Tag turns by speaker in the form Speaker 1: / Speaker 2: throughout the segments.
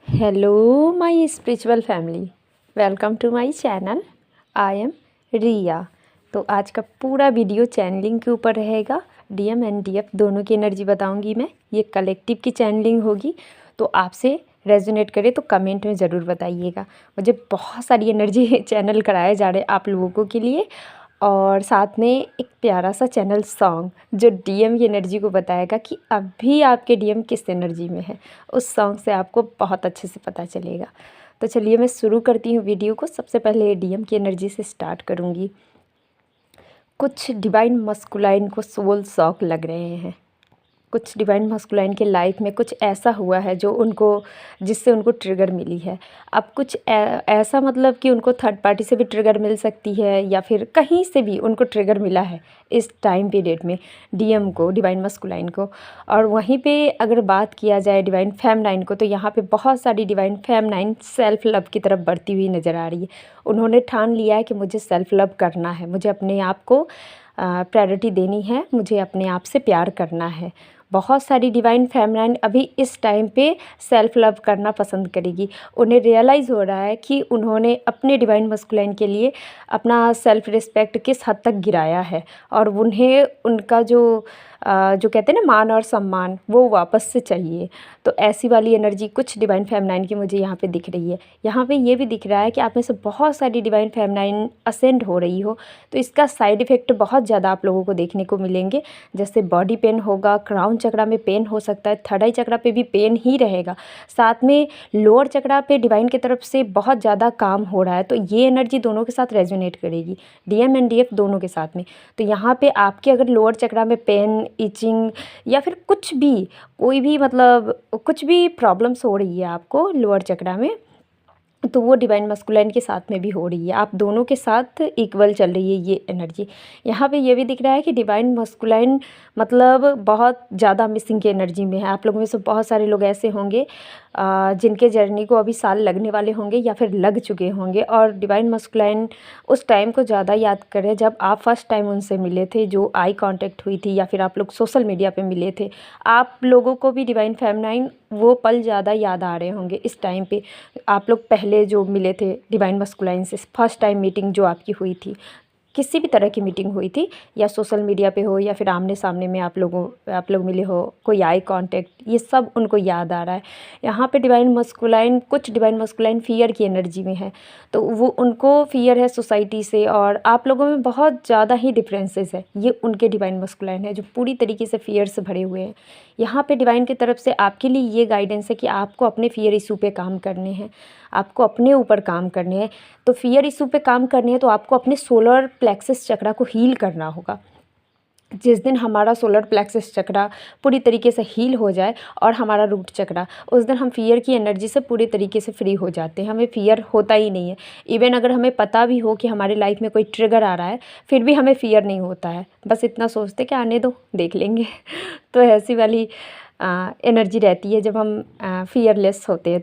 Speaker 1: Hello my spiritual family, welcome to my channel. I am Riya. तो आज का पूरा वीडियो चैनलिंग के ऊपर रहेगा। डीएम एंड डीएफ दोनों की एनर्जी बताऊंगी मैं। ये कलेक्टिव की चैनलिंग होगी, तो आपसे रेजोनेट करे तो कमेंट में ज़रूर बताइएगा। मुझे बहुत सारी एनर्जी चैनल कराए जा रहे हैं आप लोगों के लिए, और साथ में एक प्यारा सा चैनल सॉन्ग जो डीएम की एनर्जी को बताएगा कि अभी आपके डीएम किस एनर्जी में है। उस सॉन्ग से आपको बहुत अच्छे से पता चलेगा। तो चलिए मैं शुरू करती हूँ वीडियो को। सबसे पहले डीएम की एनर्जी से स्टार्ट करूँगी। कुछ डिवाइन मस्कुलाइन को सोल शॉक लग रहे हैं। कुछ डिवाइन मस्कुलाइन के लाइफ में कुछ ऐसा हुआ है जो उनको, जिससे उनको ट्रिगर मिली है। अब कुछ ऐसा मतलब कि उनको थर्ड पार्टी से भी ट्रिगर मिल सकती है, या फिर कहीं से भी उनको ट्रिगर मिला है इस टाइम पीरियड में डीएम को, डिवाइन मस्कुलाइन को। और वहीं पे अगर बात किया जाए डिवाइन फेमनाइन को, तो यहाँ पे बहुत सारी डिवाइन फेमनाइन सेल्फ लव की तरफ बढ़ती हुई नज़र आ रही है। उन्होंने ठान लिया है कि मुझे सेल्फ लव करना है, मुझे अपने आप को प्रायोरिटी देनी है, मुझे अपने आप से प्यार करना है। बहुत सारी डिवाइन फेमनाइन अभी इस टाइम पे सेल्फ लव करना पसंद करेगी। उन्हें रियलाइज़ हो रहा है कि उन्होंने अपने डिवाइन मस्कुलाइन के लिए अपना सेल्फ रिस्पेक्ट किस हद तक गिराया है, और उन्हें उनका जो कहते हैं ना मान और सम्मान, वो वापस से चाहिए। तो ऐसी वाली एनर्जी कुछ डिवाइन फेमनाइन की मुझे यहाँ पे दिख रही है। यहाँ पे ये भी दिख रहा है कि आप में से बहुत सारी डिवाइन फेमनाइन असेंड हो रही हो, तो इसका साइड इफ़ेक्ट बहुत ज़्यादा आप लोगों को देखने को मिलेंगे। जैसे बॉडी पेन होगा, क्राउन चक्रा में पेन हो सकता है, थर्ड आई चक्रा पे भी पेन ही रहेगा, साथ में लोअर चक्रा पे डिवाइन की तरफ से बहुत ज़्यादा काम हो रहा है। तो ये एनर्जी दोनों के साथ रेजोनेट करेगी, डीएम एंड डीएफ दोनों के साथ में। तो यहाँ पे आपके अगर लोअर चक्रा में पेन, इचिंग, या फिर कुछ भी, कोई भी मतलब कुछ भी प्रॉब्लम्स हो रही है आपको लोअर चक्रा में, तो वो डिवाइन मस्कुलाइन के साथ में भी हो रही है। आप दोनों के साथ इक्वल चल रही है ये एनर्जी। यहाँ पे ये भी दिख रहा है कि डिवाइन मस्कुलाइन मतलब बहुत ज़्यादा मिसिंग की एनर्जी में है। आप लोगों में से बहुत सारे लोग ऐसे होंगे जिनके जर्नी को अभी साल लगने वाले होंगे या फिर लग चुके होंगे, और डिवाइन मस्कुलाइन उस टाइम को ज़्यादा याद करें जब आप फर्स्ट टाइम उनसे मिले थे, जो आई कांटेक्ट हुई थी, या फिर आप लोग सोशल मीडिया पे मिले थे। आप लोगों को भी डिवाइन फेमनाइन वो पल ज़्यादा याद आ रहे होंगे इस टाइम पे। आप लोग पहले जो मिले थे डिवाइन मस्कुलाइन से, फर्स्ट टाइम मीटिंग जो आपकी हुई थी, किसी भी तरह की मीटिंग हुई थी, या सोशल मीडिया पे हो या फिर आमने सामने में आप लोग मिले हो, कोई आई कांटेक्ट, ये सब उनको याद आ रहा है। यहाँ पे डिवाइन मस्कुलाइन, कुछ डिवाइन मस्कुलाइन फियर की एनर्जी में है, तो वो उनको फियर है सोसाइटी से, और आप लोगों में बहुत ज़्यादा ही डिफरेंसेस है। ये उनके डिवाइन मस्कुलाइन है जो पूरी तरीके से फियर से भरे हुए हैं। यहाँ पे डिवाइन की तरफ से आपके लिए ये गाइडेंस है कि आपको अपने फियर इशू पे काम करने हैं, आपको अपने ऊपर काम करने हैं। तो फियर इशू पे काम करने हैं तो आपको अपने सोलर प्लेक्सस चक्रा को हील करना होगा। जिस दिन हमारा सोलर प्लेक्सस चक्रा पूरी तरीके से हील हो जाए, और हमारा रूट चक्रा, उस दिन हम फियर की एनर्जी से पूरी तरीके से फ्री हो जाते हैं। हमें फियर होता ही नहीं है। इवन अगर हमें पता भी हो कि हमारे लाइफ में कोई ट्रिगर आ रहा है, फिर भी हमें फियर नहीं होता है। बस इतना सोचते कि आने दो, देख लेंगे। तो ऐसी वाली एनर्जी रहती है जब हम फियरलेस होते हैं।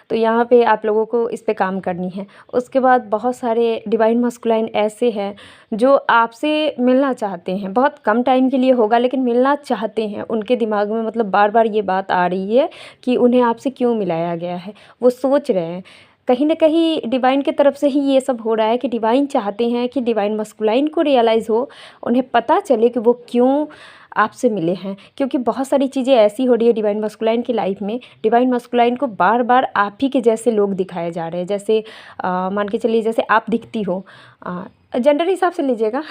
Speaker 1: तो यहाँ पे आप लोगों को इस पे काम करनी है। उसके बाद बहुत सारे डिवाइन मस्कुलाइन ऐसे हैं जो आपसे मिलना चाहते हैं। बहुत कम टाइम के लिए होगा, लेकिन मिलना चाहते हैं। उनके दिमाग में मतलब बार बार ये बात आ रही है कि उन्हें आपसे क्यों मिलाया गया है। वो सोच रहे हैं, कहीं ना कहीं डिवाइन की तरफ से ही ये सब हो रहा है कि डिवाइन चाहते हैं कि डिवाइन मस्कुलाइन को रियलाइज़ हो, उन्हें पता चले कि वो क्यों आपसे मिले हैं। क्योंकि बहुत सारी चीज़ें ऐसी हो रही है डिवाइन मस्कुलाइन की लाइफ में, डिवाइन मस्कुलाइन को बार बार आप ही के जैसे लोग दिखाए जा रहे हैं। जैसे मान के चलिए जैसे आप दिखती हो, जेंडर हिसाब से लीजिएगा।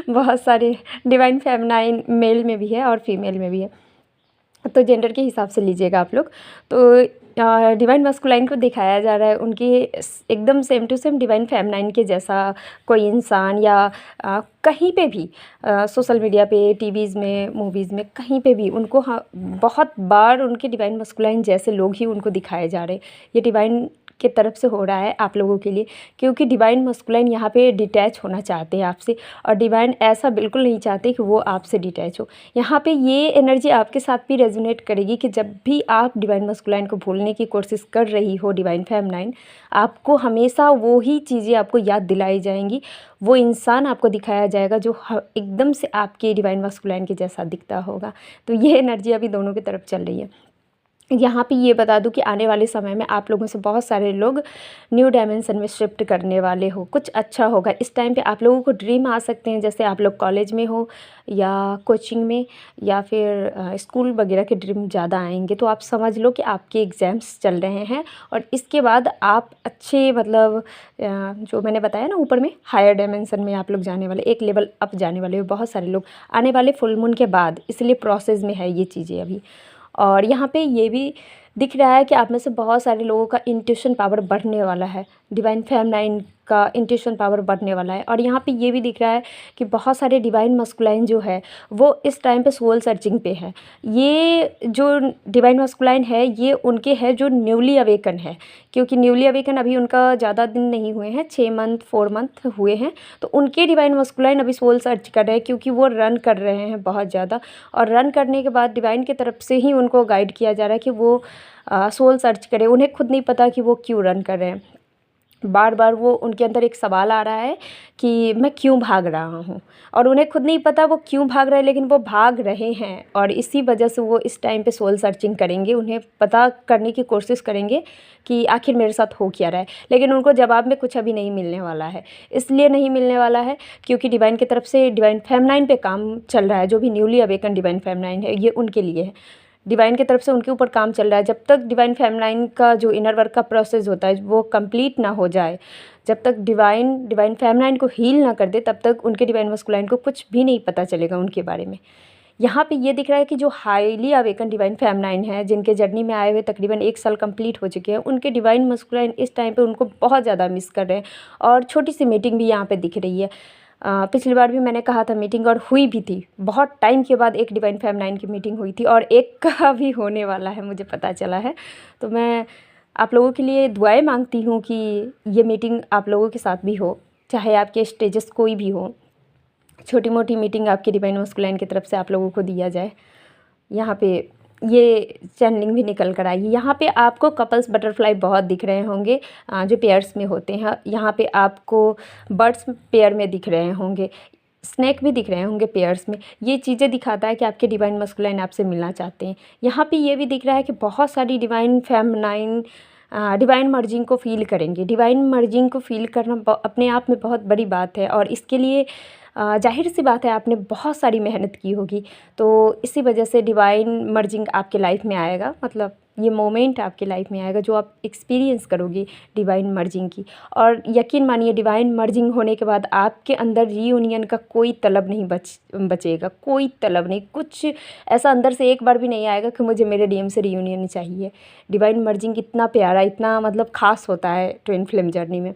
Speaker 1: बहुत सारे डिवाइन फेमनाइन मेल में भी है और फीमेल में भी है, तो जेंडर के हिसाब से लीजिएगा आप लोग। तो डिवाइन मस्कुलाइन को दिखाया जा रहा है उनकी एकदम same to same divine feminine के जैसा कोई इंसान, या कहीं पे भी सोशल मीडिया पे, टीवीज़ में, मूवीज़ में, कहीं पे भी उनको, हाँ, बहुत बार उनके डिवाइन मस्कुलाइन जैसे लोग ही उनको दिखाए जा रहे हैं। ये डिवाइन की तरफ से हो रहा है आप लोगों के लिए, क्योंकि डिवाइन मस्कुलाइन यहाँ पे डिटैच होना चाहते हैं आपसे, और डिवाइन ऐसा बिल्कुल नहीं चाहते कि वो आपसे डिटैच हो। यहाँ पे ये एनर्जी आपके साथ भी रेजोनेट करेगी कि जब भी आप डिवाइन मस्कुलाइन को भूलने की कोशिश कर रही हो डिवाइन फेमनाइन, आपको हमेशा वो ही चीज़ें आपको याद दिलाई जाएंगी, वो इंसान आपको दिखाया जाएगा जो एकदम से आपके डिवाइन मस्कुलाइन के जैसा दिखता होगा। तो ये एनर्जी अभी दोनों की तरफ चल रही है। यहाँ पे ये बता दूँ कि आने वाले समय में आप लोगों से बहुत सारे लोग न्यू डायमेंशन में शिफ्ट करने वाले हो, कुछ अच्छा होगा। इस टाइम पे आप लोगों को ड्रीम आ सकते हैं, जैसे आप लोग कॉलेज में हो या कोचिंग में या फिर स्कूल वगैरह के ड्रीम ज़्यादा आएंगे। तो आप समझ लो कि आपके एग्ज़ाम्स चल रहे हैं और इसके बाद आप अच्छे मतलब जो मैंने बताया ना ऊपर में, हायर डायमेंशन में आप लोग जाने वाले, एक लेवल अप जाने वाले हो बहुत सारे लोग आने वाले फुल मून के बाद, इसलिए प्रोसेस में है ये चीज़ें अभी। और यहाँ पे ये भी दिख रहा है कि आप में से बहुत सारे लोगों का इंट्यूशन पावर बढ़ने वाला है, डिवाइन फेमिनाइन का इंट्यूशन पावर बढ़ने वाला है। और यहाँ पे ये भी दिख रहा है कि बहुत सारे डिवाइन मस्कुलाइन जो है वो इस टाइम पे सोल सर्चिंग पे है। ये जो डिवाइन मस्कुलाइन है ये उनके है जो न्यूली अवेकन है, क्योंकि न्यूली अवेकन अभी उनका ज़्यादा दिन नहीं हुए हैं, 6 मंथ 4 मंथ हुए हैं। तो उनके डिवाइन मस्कुलाइन अभी सोल सर्च कर रहे हैं, क्योंकि वो रन कर रहे हैं बहुत ज़्यादा। और रन करने के बाद डिवाइन की तरफ से ही उनको गाइड किया जा रहा है कि वो सोल सर्च करें। उन्हें खुद नहीं पता कि वो क्यों रन कर रहे हैं। बार बार वो उनके अंदर एक सवाल आ रहा है कि मैं क्यों भाग रहा हूँ, और उन्हें खुद नहीं पता वो क्यों भाग रहे हैं, लेकिन वो भाग रहे हैं। और इसी वजह से वो इस टाइम पे सोल सर्चिंग करेंगे, उन्हें पता करने की कोशिश करेंगे कि आखिर मेरे साथ हो क्या रहा है। लेकिन उनको जवाब में कुछ अभी नहीं मिलने वाला है। इसलिए नहीं मिलने वाला है क्योंकि डिवाइन की तरफ से डिवाइन फेमिनाइन पे काम चल रहा है। जो भी न्यूली अवेकन डिवाइन फेमिनाइन है ये उनके लिए है, डिवाइन की तरफ से उनके ऊपर काम चल रहा है। जब तक डिवाइन फेमिनाइन का जो इनर वर्क का प्रोसेस होता है वो कंप्लीट ना हो जाए, जब तक डिवाइन फेमिनाइन को हील ना कर दे, तब तक उनके डिवाइन मस्कुलाइन को कुछ भी नहीं पता चलेगा उनके बारे में। यहाँ पे ये दिख रहा है कि जो हाईली अवेकन डिवाइन फेमिनाइन है, जिनके जर्नी में आए हुए तकरीबन 1 साल कंप्लीट हो चुके हैं, उनके डिवाइन मस्कुलाइन इस टाइम पे उनको बहुत ज़्यादा मिस कर रहे हैं। और छोटी सी मीटिंग भी यहाँ पे दिख रही है। पिछली बार भी मैंने कहा था मीटिंग, और हुई भी थी। बहुत टाइम के बाद एक डिवाइन फेमिनाइन की मीटिंग हुई थी, और एक का भी होने वाला है, मुझे पता चला है। तो मैं आप लोगों के लिए दुआएं मांगती हूँ कि ये मीटिंग आप लोगों के साथ भी हो, चाहे आपके स्टेजेस कोई भी हो। छोटी मोटी मीटिंग आपके डिवाइन मस्कुलाइन की तरफ से आप लोगों को दिया जाए। यहाँ पे ये चैनलिंग भी निकल कर आई। यहाँ पे आपको कपल्स बटरफ्लाई बहुत दिख रहे होंगे जो पेयर्स में होते हैं। यहाँ पे आपको बर्ड्स पेयर में दिख रहे होंगे, स्नैक भी दिख रहे होंगे पेयर्स में। ये चीज़ें दिखाता है कि आपके डिवाइन मस्कुलाइन आपसे मिलना चाहते हैं। यहाँ पे ये भी दिख रहा है कि बहुत सारी डिवाइन फेमिनाइन डिवाइन मर्जिंग को फ़ील करेंगे। डिवाइन मर्जिंग को फ़ील करना अपने आप में बहुत बड़ी बात है, और इसके लिए जाहिर सी बात है आपने बहुत सारी मेहनत की होगी। तो इसी वजह से डिवाइन मर्जिंग आपके लाइफ में आएगा, मतलब ये मोमेंट आपके लाइफ में आएगा जो आप एक्सपीरियंस करोगे डिवाइन मर्जिंग की। और यकीन मानिए डिवाइन मर्जिंग होने के बाद आपके अंदर रीयूनियन का कोई तलब नहीं बचेगा, कोई तलब नहीं। कुछ ऐसा अंदर से एक बार भी नहीं आएगा कि मुझे मेरे डीएम से रीयूनियन चाहिए। डिवाइन मर्जिंग इतना प्यारा, इतना मतलब ख़ास होता है ट्विन फ्लेम जर्नी में।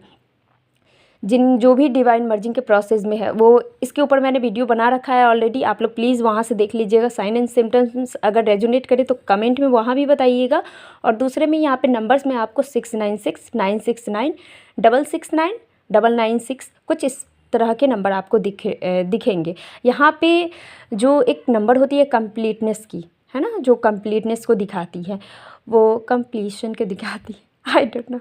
Speaker 1: जो भी डिवाइन मर्जिंग के प्रोसेस में है वो, इसके ऊपर मैंने वीडियो बना रखा है ऑलरेडी, आप लोग प्लीज़ वहाँ से देख लीजिएगा। साइन एंड सिम्टम्स अगर रेजोनेट करे तो कमेंट में वहाँ भी बताइएगा। और दूसरे में यहाँ पे नंबर्स में आपको 69696966699996 कुछ इस तरह के नंबर आपको दिखेंगे। यहाँ पे जो एक नंबर होती है कंप्लीटनेस की, है ना, जो कंप्लीटनेस को दिखाती है, वो कंप्लीशन के दिखाती है, आई डोंट नो,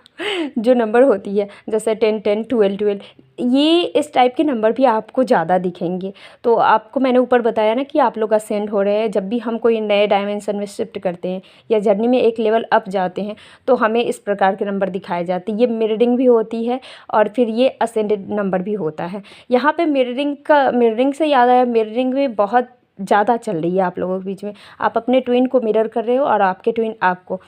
Speaker 1: जो नंबर होती है जैसे 10 10 12 12, ये इस टाइप के नंबर भी आपको ज़्यादा दिखेंगे। तो आपको मैंने ऊपर बताया ना कि आप लोग असेंड हो रहे हैं। जब भी हम कोई नए डायमेंशन में शिफ्ट करते हैं या जर्नी में एक लेवल अप जाते हैं तो हमें इस प्रकार के नंबर दिखाए जाते हैं। ये मिररिंग भी होती है और फिर ये असेंडेड नंबर भी होता है। यहाँ पे मिररिंग से याद आया, मिररिंग भी बहुत ज़्यादा चल रही है आप लोगों के बीच में। आप अपने ट्विन को मिरर कर रहे हो और आपके ट्विन आपको।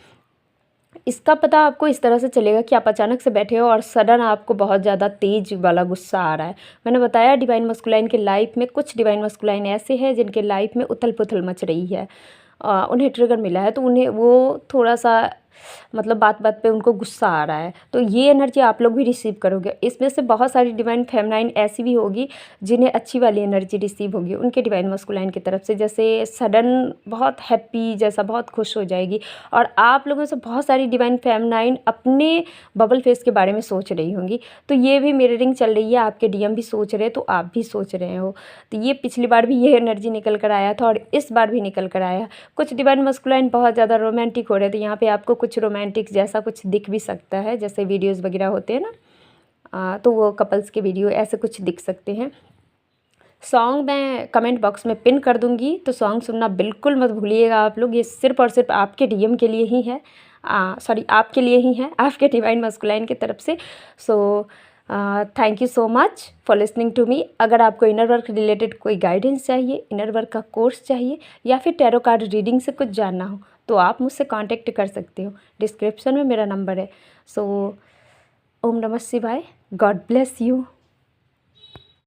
Speaker 1: इसका पता आपको इस तरह से चलेगा कि आप अचानक से बैठे हो और सडन आपको बहुत ज़्यादा तेज वाला गुस्सा आ रहा है। मैंने बताया डिवाइन मस्कुलाइन के लाइफ में कुछ डिवाइन मस्कुलाइन ऐसे हैं जिनके लाइफ में उथल पुथल मच रही है, उन्हें ट्रिगर मिला है, तो उन्हें वो थोड़ा सा मतलब बात बात पे उनको गुस्सा आ रहा है। तो ये एनर्जी आप लोग भी रिसीव करोगे। इसमें से बहुत सारी डिवाइन फेमिनाइन ऐसी भी होगी जिन्हें अच्छी वाली एनर्जी रिसीव होगी उनके डिवाइन मस्कुलाइन की तरफ से, जैसे सडन बहुत हैप्पी जैसा, बहुत खुश हो जाएगी। और आप लोगों से बहुत सारी डिवाइन फेमिनाइन अपने बबल फेस के बारे में सोच रही होंगी। तो ये भी मिररिंग चल रही है, आपके डीएम भी सोच रहे हैं तो आप भी सोच रहे हो। तो ये पिछली बार भी ये एनर्जी निकल कर आया था और इस बार भी निकल कर आया। कुछ डिवाइन मस्कुलाइन बहुत ज़्यादा रोमांटिक हो रहे थे। यहाँ पे आपको कुछ रोमांटिक जैसा कुछ दिख भी सकता है, जैसे वीडियोस वगैरह होते हैं ना, तो वो कपल्स के वीडियो ऐसे कुछ दिख सकते हैं। सॉन्ग मैं कमेंट बॉक्स में पिन कर दूंगी, तो सॉन्ग सुनना बिल्कुल मत भूलिएगा आप लोग। ये सिर्फ़ और सिर्फ आपके डीएम के लिए ही है, सॉरी आपके लिए ही है, आपके डिवाइन मस्कुलाइन की तरफ से। So thank you so much for listening to me. अगर आपको इनर वर्क रिलेटेड कोई गाइडेंस चाहिए, इनर वर्क का कोर्स चाहिए, या फिर टैरो कार्ड रीडिंग से कुछ जानना हो, तो आप मुझसे कांटेक्ट कर सकते हो। डिस्क्रिप्शन में मेरा नंबर है। सो ओम नमः शिवाय। God bless you.